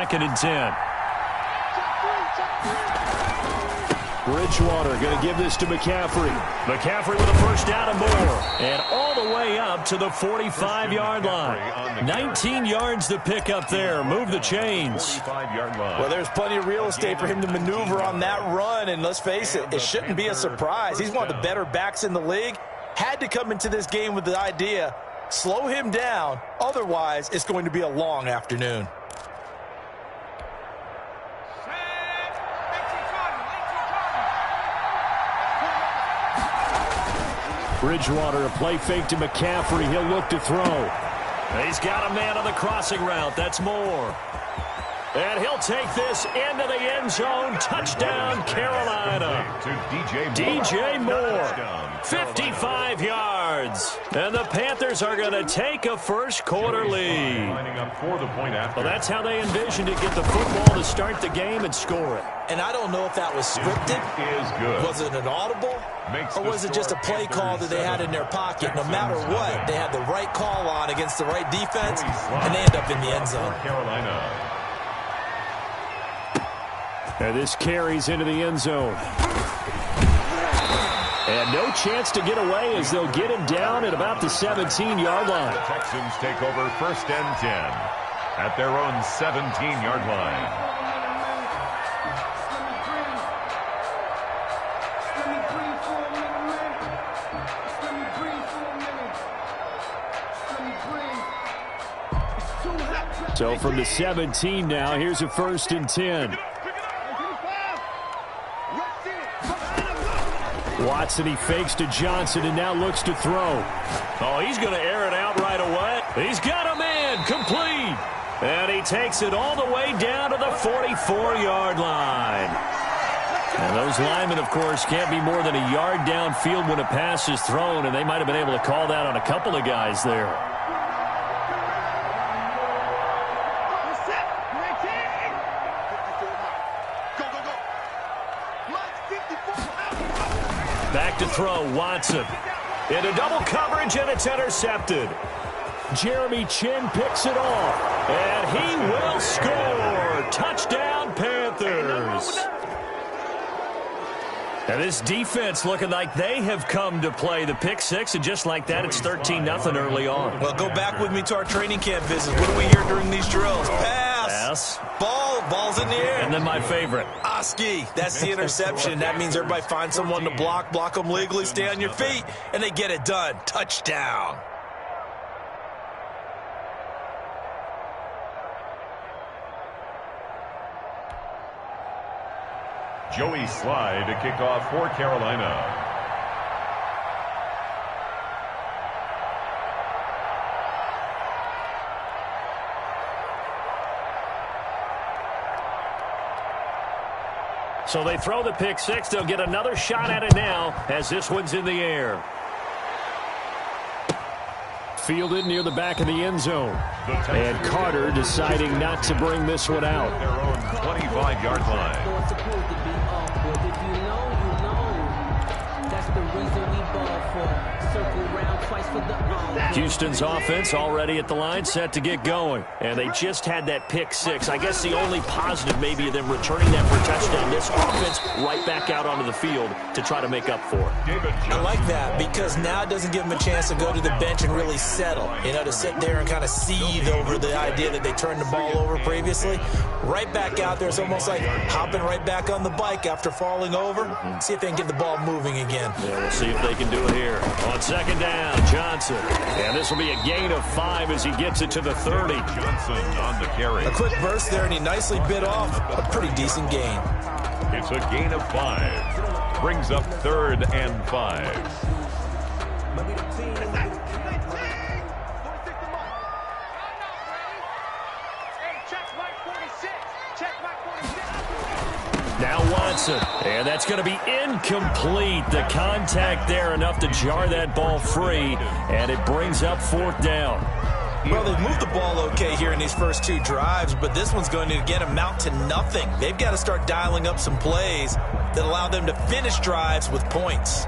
2nd and 10. Bridgewater going to give this to McCaffrey. McCaffrey with a first down and more. And all the way up to the 45-yard line. 19 yards to pick up there. Move the chains. Well, there's plenty of real estate for him to maneuver on that run. And let's face it, it shouldn't be a surprise. He's one of the better backs in the league. Had to come into this game with the idea, slow him down. Otherwise, it's going to be a long afternoon. Bridgewater, a play fake to McCaffrey. He'll look to throw. He's got a man on the crossing route. That's Moore. And he'll take this into the end zone. Touchdown, Carolina. DJ Moore, 55 yards. And the Panthers are going to take a first-quarter lead. Well, that's how they envisioned it, get the football to start the game and score it. And I don't know if that was scripted. Was it an audible? Or was it just a play call that they had in their pocket? No matter what, they had the right call on against the right defense, and they end up in the end zone. And this carries into the end zone. And no chance to get away as they'll get him down at about the 17-yard line. The Texans take over 1st and 10 at their own 17-yard line. So from the 17 now, here's a 1st and 10. Watson, he fakes to Johnson and now looks to throw. Oh, he's going to air it out right away. He's got a man complete. And he takes it all the way down to the 44-yard line. And those linemen, of course, can't be more than a yard downfield when a pass is thrown, and they might have been able to call that on a couple of guys there. Back to throw, Watson. Into double coverage, and it's intercepted. Jeremy Chin picks it off, and he will score. Touchdown, Panthers. And this defense looking like they have come to play the pick six, and just like that, it's 13-0 early on. Well, go back with me to our training camp visit. What do we hear during these drills? Pass. Ball's in the air. And then my favorite. Oski, that's the interception. That means everybody finds someone to block them legally, stay on your feet, and they get it done. Touchdown. Joey Slye to kick off for Carolina. So they throw the pick six. They'll get another shot at it now as this one's in the air. Fielded near the back of the end zone. And Carter deciding not to bring this one out. Their own 25-yard line. Houston's offense already at the line, set to get going. And they just had that pick six. I guess the only positive maybe of them returning that for a touchdown. This offense right back out onto the field to try to make up for it. I like that because now it doesn't give them a chance to go to the bench and really settle. You know, to sit there and kind of seethe over the idea that they turned the ball over previously. Right back out there, it's almost like hopping right back on the bike after falling over. See if they can get the ball moving again. Yeah, we'll see if they can do it here. On second down, Johnson. And this will be a gain of 5 as he gets it to the 30. Johnson on the carry. A quick burst there, and he nicely bit off a pretty decent gain. It's a gain of 5. Brings up 3rd and 5. Now Watson, and that's going to be incomplete. The contact there enough to jar that ball free, and it brings up 4th down. Well, they've moved the ball okay here in these first 2 drives, but this one's going to, again, amount to nothing. They've got to start dialing up some plays that allow them to finish drives with points.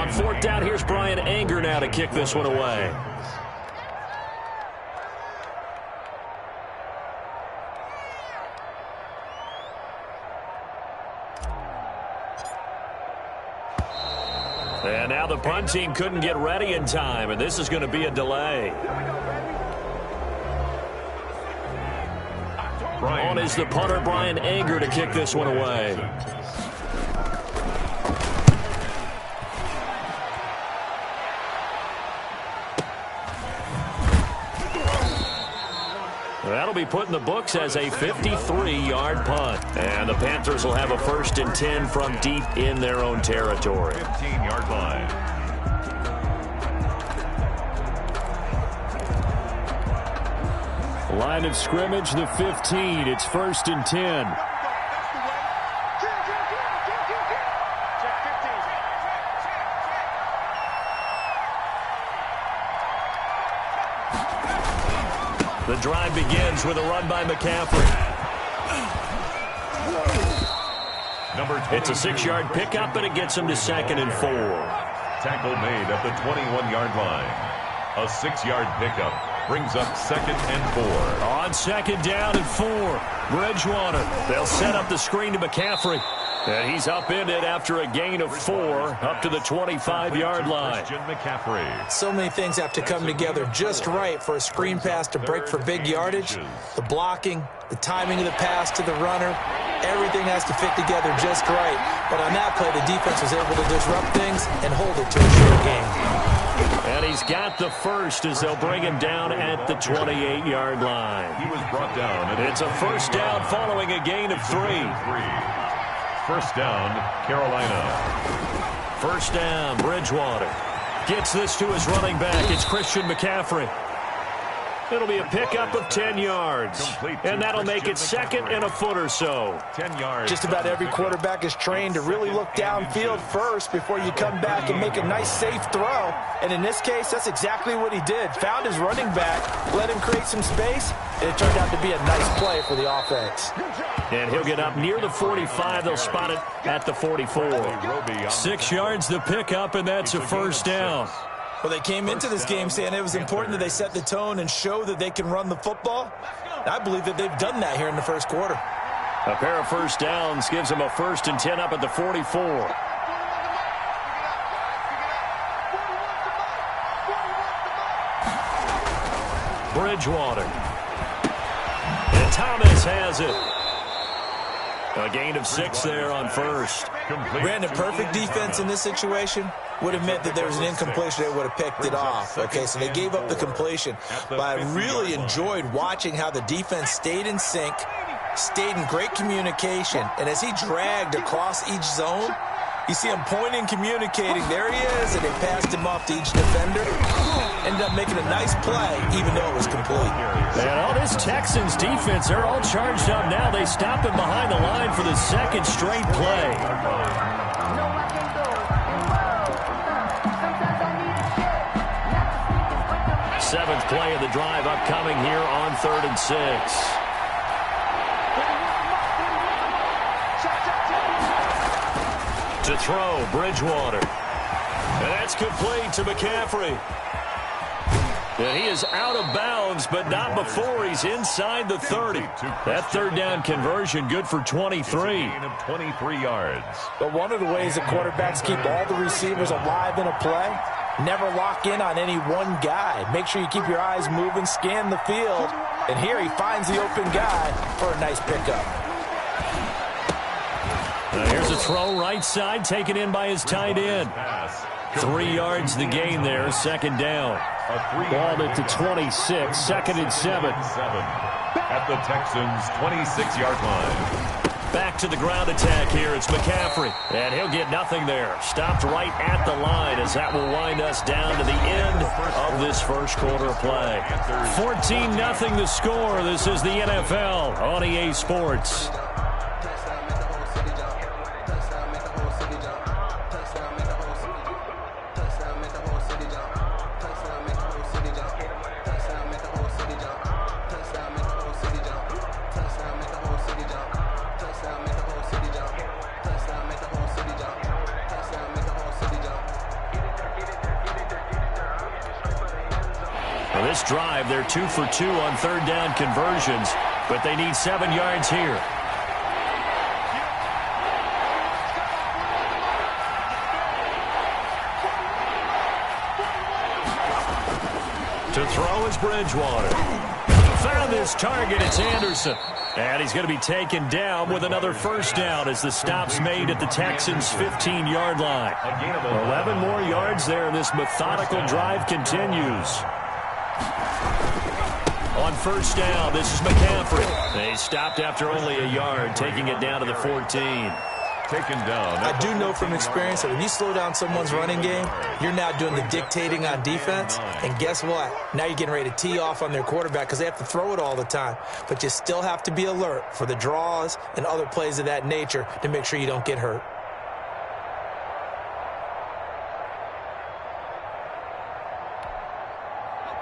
On fourth down, here's Brian Anger now to kick this one away. And now the punt team couldn't get ready in time, and this is going to be a delay. On is the punter, Brian Anger, to kick this one away. That'll be put in the books as a 53-yard punt. And the Panthers will have a 1st and 10 from deep in their own territory. 15-yard line. Line of scrimmage, the 15. It's 1st and 10. The drive begins with a run by McCaffrey. It's a 6-yard pickup, and it gets him to 2nd and 4. Tackle made at the 21-yard line. A 6-yard pickup brings up 2nd and 4. On 2nd down and 4, Bridgewater. They'll set up the screen to McCaffrey. And he's upended after a gain of 4 up to the 25-yard line. McCaffrey. So many things have to come together just right for a screen pass to break for big yardage. The blocking, the timing of the pass to the runner, everything has to fit together just right. But on that play, the defense was able to disrupt things and hold it to a short game. And he's got the first as they'll bring him down at the 28-yard line. He was brought down. It's a 1st down following a gain of 3. 1st down, Carolina. 1st down, Bridgewater. Gets this to his running back. It's Christian McCaffrey. It'll be a pickup of 10 yards. And that'll make it 2nd and a foot or so. 10 yards. Just about every quarterback is trained to really look downfield first before you come back and make a nice, safe throw. And in this case, that's exactly what he did. Found his running back, let him create some space, and it turned out to be a nice play for the offense. And he'll get up near the 45. They'll spot it at the 44. 6 yards the pickup, and that's a 1st down. Well, they came into this game saying it was important that they set the tone and show that they can run the football. I believe that they've done that here in the 1st quarter. A pair of 1st downs gives them a 1st and 10 up at the 44. Bridgewater. And Thomas has it. A gain of 6 there on 1st. Brandon, perfect defense in this situation would have meant that there was an incompletion. They would have picked it off. Okay, so they gave up the completion. But I really enjoyed watching how the defense stayed in sync, stayed in great communication, and as he dragged across each zone, you see him pointing, communicating. There he is, and they passed him off to each defender. Ended up making a nice play, even though it was complete. And all this Texans defense, they're all charged up now. They stop him behind the line for the 2nd straight play. Seventh play of the drive upcoming here on 3rd and 6. To throw, Bridgewater. And that's complete to McCaffrey. And he is out of bounds, but not before he's inside the 30. That 3rd down conversion good for 23. Of 23 yards. But one of the ways that quarterbacks keep all the receivers alive in a play, never lock in on any one guy. Make sure you keep your eyes moving, scan the field. And here he finds the open guy for a nice pickup. Here's a throw right side, taken in by his tight end. 3 yards the gain there, 2nd down. Ball at the 26, 2nd and 7. At the Texans' 26-yard line. Back to the ground attack here. It's McCaffrey. And he'll get nothing there. Stopped right at the line as that will wind us down to the end of this 1st quarter play. 14-0 the score. This is the NFL on EA Sports. this drive. They're 2 for 2 on third down conversions, but they need 7 yards here. To throw is Bridgewater. Found his target. It's Anderson. And he's going to be taken down with another first down as the stop's made at the Texans' 15-yard line. 11 more yards there, and this methodical drive continues. On first down, this is McCaffrey. They stopped after only a yard, taking it down to the 14. Taken down. I do know from experience that when you slow down someone's running game, you're now doing the dictating on defense. And guess what? Now you're getting ready to tee off on their quarterback because they have to throw it all the time. But you still have to be alert for the draws and other plays of that nature to make sure you don't get hurt.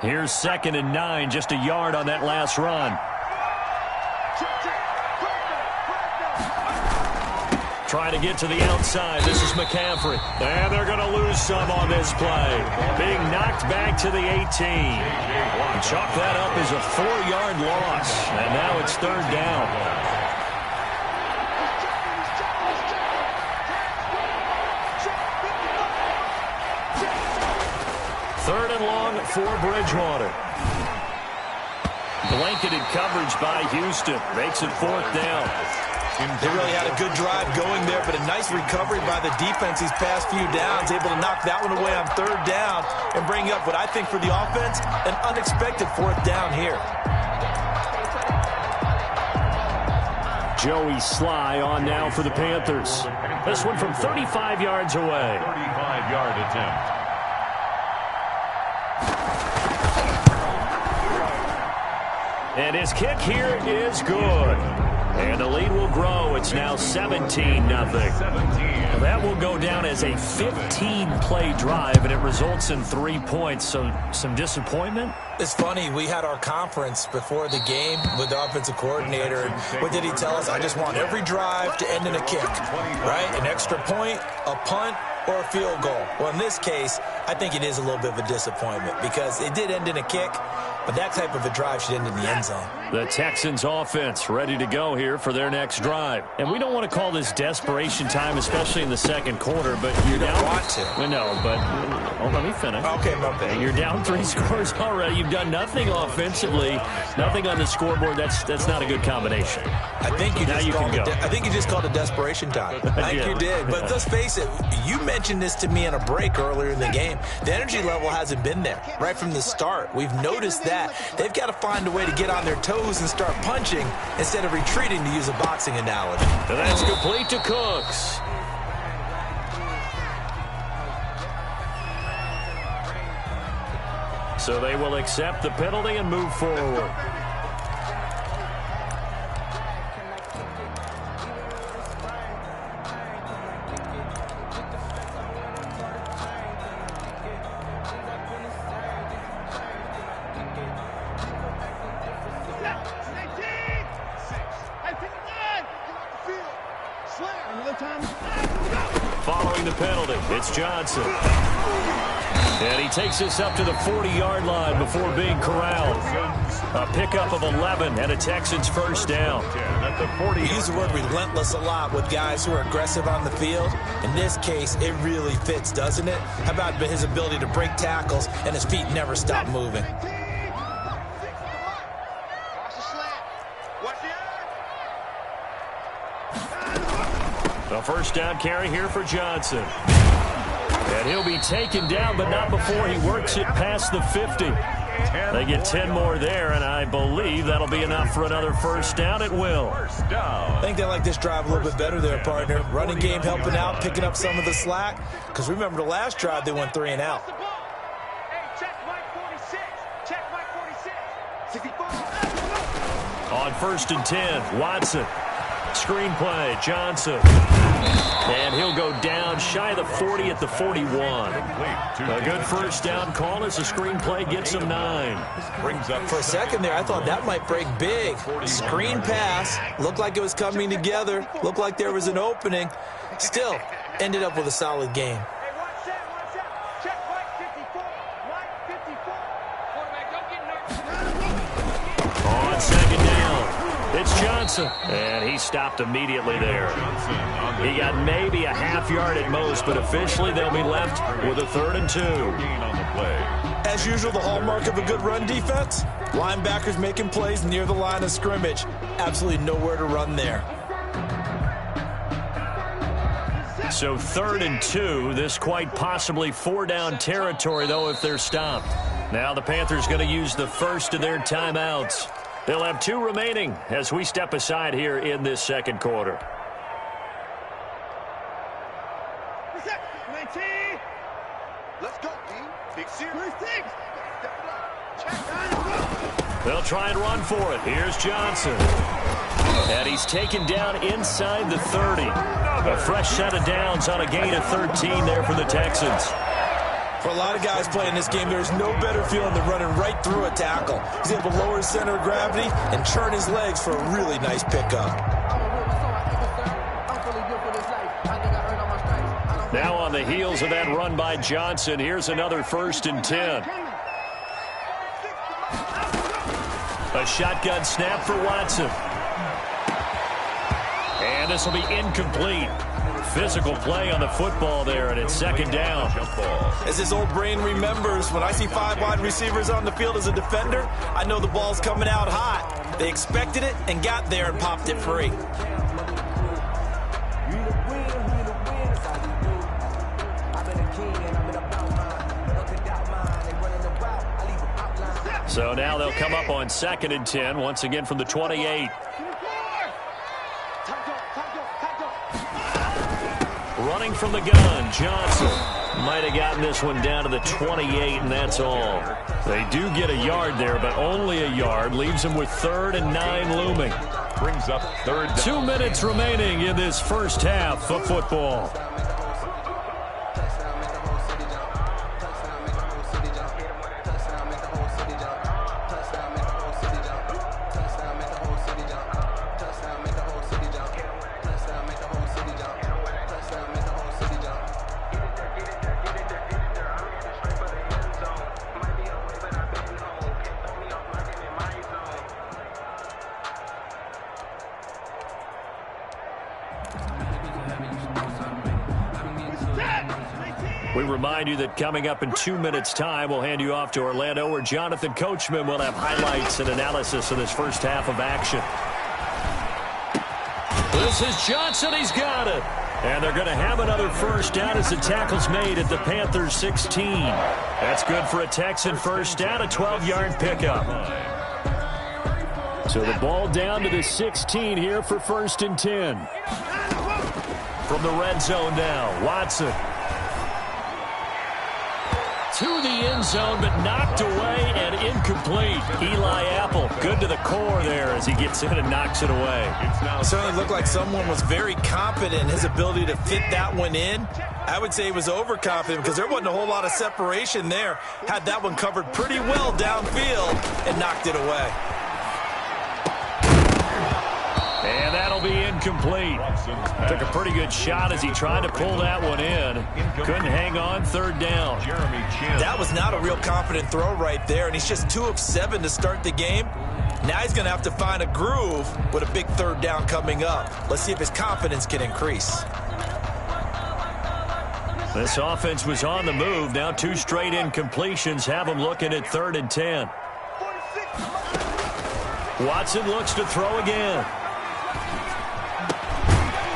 Here's 2nd and 9, just a yard on that last run. Trying to get to the outside. This is McCaffrey. And they're going to lose some on this play. Being knocked back to the 18. Chalk that up as a 4-yard loss. And now it's third down. Third and long for Bridgewater. Blanketed coverage by Houston. Makes it 4th down. They really had a good drive going there, but a nice recovery by the defense these past few downs, able to knock that one away on third down and bring up what I think for the offense, an unexpected 4th down here. Joey Sly on now for the Panthers. This one from 35 yards away. 35-yard attempt. And his kick here is good. And the lead will grow. It's now 17-0. That will go down as a 15-play drive, and it results in 3 points. So some disappointment? It's funny. We had our conference before the game with the offensive coordinator. And what did he tell us? I just want every drive to end in a kick, right? An extra point, a punt, or a field goal. Well, in this case, I think it is a little bit of a disappointment because it did end in a kick, but that type of a drive should end in the end zone. The Texans offense ready to go here for their next drive. And we don't want to call this desperation time, especially in the second quarter, but you're down. Want to. Well, no, but let me finish. Okay, my bad. You're down 3 scores already. You've done nothing offensively, nothing on the scoreboard. That's not a good combination. I think you just called it desperation time. I think Yeah. you did. But let's face it, you mentioned this to me in a break earlier in the game. The energy level hasn't been there right from the start. We've noticed that. They've got to find a way to get on their toes and start punching instead of retreating, to use a boxing analogy. And that's complete to Cooks. So they will accept the penalty and move forward. Following the penalty, it's Johnson. And he takes this up to the 40-yard line before being corralled. A pickup of 11 and a Texans first down. We use the word relentless a lot with guys who are aggressive on the field. In this case, it really fits, doesn't it? How about his ability to break tackles and his feet never stop moving? A first down carry here for Johnson. And he'll be taken down, but not before he works it past the 50. They get 10 more there, and I believe that'll be enough for another first down. It will. I think they like this drive a little bit better there, partner. Running game helping out, picking up some of the slack. Because remember, the last drive, they went 3 and out. On 1st and 10, Watson. Screen play, Johnson. And he'll go down shy of the 40 at the 41. A good first down call as the screen play gets him 9. Brings up For a second there, I thought that might break big. Screen pass. Looked like it was coming together. Looked like there was an opening. Still, ended up with a solid game. Check right 54. Right 54. Quarterback, don't get nervous. It's Johnson. And he stopped immediately there. He got maybe a half yard at most, but officially they'll be left with a 3rd and 2. As usual, the hallmark of a good run defense, linebackers making plays near the line of scrimmage. Absolutely nowhere to run there. So 3rd and 2, this quite possibly 4-down territory, though, if they're stopped. Now the Panthers going to use the first of their timeouts. They'll have 2 remaining as we step aside here in this second quarter. Let's go, D. Big series. They'll try and run for it. Here's Johnson. And he's taken down inside the 30. A fresh set of downs on a gain of 13 there for the Texans. For a lot of guys playing this game, there's no better feeling than running right through a tackle. He's able to lower his center of gravity and churn his legs for a really nice pickup. Now on the heels of that run by Johnson, here's another 1st and 10. A shotgun snap for Watson. And this will be incomplete. Physical play on the football there, and it's 2nd down. As his old brain remembers, when I see 5 wide receivers on the field as a defender, I know the ball's coming out hot. They expected it and got there and popped it free. So now they'll come up on 2nd and 10, once again from the 28. Running from the gun, Johnson might have gotten this one down to the 28, and that's all. They do get a yard there, but only a yard. Leaves them with 3rd and 9 looming. Brings up 3rd down. 2 minutes remaining in this first half of football. We remind you that coming up in 2 minutes' time, we'll hand you off to Orlando, where Jonathan Coachman will have highlights and analysis of this first half of action. This is Johnson. He's got it. And they're going to have another 1st down as the tackle's made at the Panthers' 16. That's good for a Texan 1st down, a 12-yard pickup. So the ball down to the 16 here for 1st and 10. From the red zone now, Watson. To the end zone, but knocked away and incomplete. Eli Apple, good to the core there as he gets in and knocks it away. It certainly looked like someone was very confident in his ability to fit that one in. I would say he was overconfident because there wasn't a whole lot of separation there. Had that one covered pretty well downfield and knocked it away. And that'll be incomplete. Took a pretty good shot as he tried to pull that one in. Couldn't hang on, 3rd down. That was not a real confident throw right there, and he's just 2 of 7 to start the game. Now he's going to have to find a groove with a big 3rd down coming up. Let's see if his confidence can increase. This offense was on the move. Now 2 straight incompletions have him looking at 3rd and 10. Watson looks to throw again.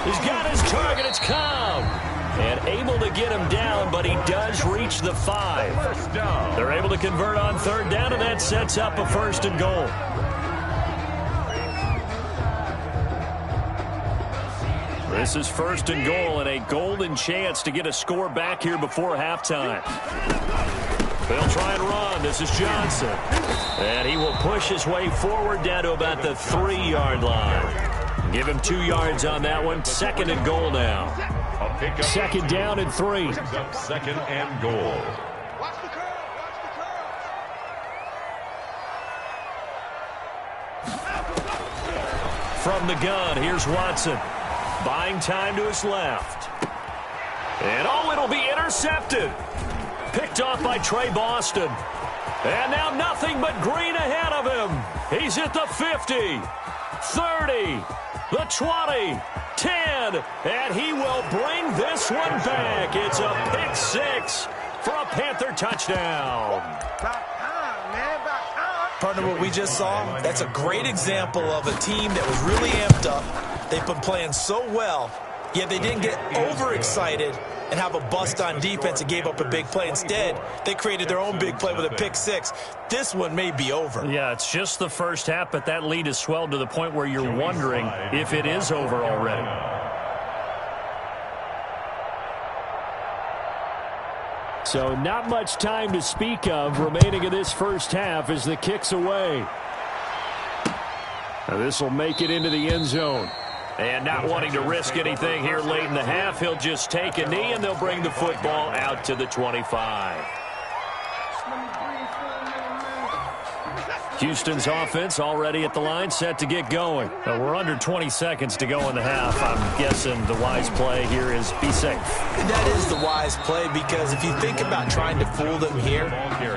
He's got his target. It's Cobb. And able to get him down, but he does reach the 5. They're able to convert on 3rd down, and that sets up a 1st and goal. This is 1st and goal, and a golden chance to get a score back here before halftime. They'll try and run. This is Johnson. And he will push his way forward down to about the 3-yard line. Give him 2 yards on that one. 2nd and goal now. 2nd down and 3. 2nd and goal. From the gun, here's Watson. Buying time to his left. And it'll be intercepted. Picked off by Trey Boston. And now nothing but green ahead of him. He's at the 50. 30, the 20, 10, and he will bring this one back. It's a pick six for a Panther touchdown. Partner, what we just saw, that's a great example of a team that was really amped up. They've been playing so well, yet they didn't get overexcited and have a bust on defense and gave up a big play. Instead, they created their own big play with a pick six. This one may be over. Yeah, it's just the first half, but that lead has swelled to the point where you're wondering if it is over already. So not much time to speak of remaining in this first half as the kick's away. Now this will make it into the end zone. And not wanting to risk anything here late in the half, he'll just take a knee and they'll bring the football out to the 25. Houston's offense already at the line, set to get going. We're under 20 seconds to go in the half. I'm guessing the wise play here is be safe. That is the wise play, because if you think about trying to fool them here,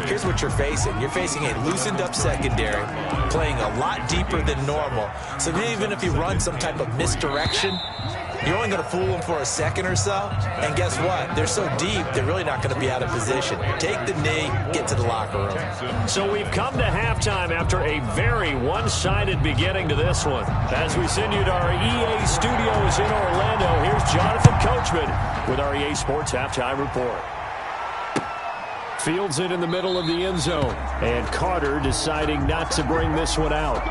here's what you're facing. You're facing a loosened up secondary, playing a lot deeper than normal. So even if you run some type of misdirection, you're only going to fool them for a second or so. And guess what? They're so deep, they're really not going to be out of position. Take the knee, get to the locker room. So we've come to halftime after a very one-sided beginning to this one. As we send you to our EA studios in Orlando, here's Jonathan Coachman with our EA Sports Halftime Report. Fields it in the middle of the end zone, and Carter deciding not to bring this one out.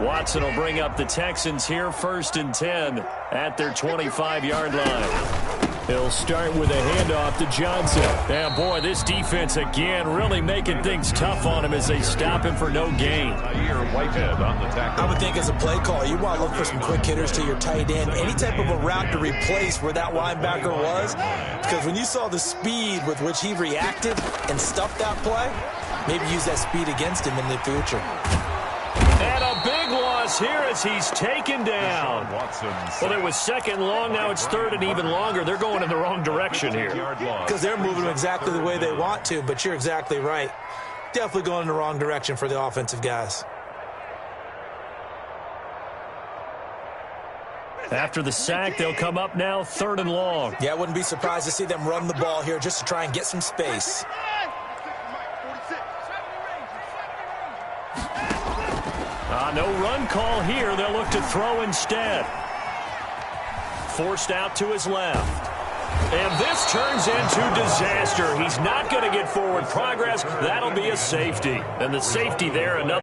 Watson will bring up the Texans here, 1st and 10 at their 25-yard line. He'll start with a handoff to Johnson. And boy, this defense again really making things tough on him as they stop him for no gain. I would think as a play call, you want to look for some quick hitters to your tight end. Any type of a route to replace where that linebacker was. Because when you saw the speed with which he reacted and stuffed that play, maybe use that speed against him in the future. And a big loss here as he's taken down. Well, it was 2nd and long. Now it's 3rd and even longer. They're going in the wrong direction here. Because they're moving exactly the way they want to, but you're exactly right. Definitely going in the wrong direction for the offensive guys. After the sack, they'll come up now 3rd and long. Yeah, I wouldn't be surprised to see them run the ball here just to try and get some space. No run call here. They'll look to throw instead. Forced out to his left. And this turns into disaster. He's not going to get forward progress. That'll be a safety. And the safety there, another.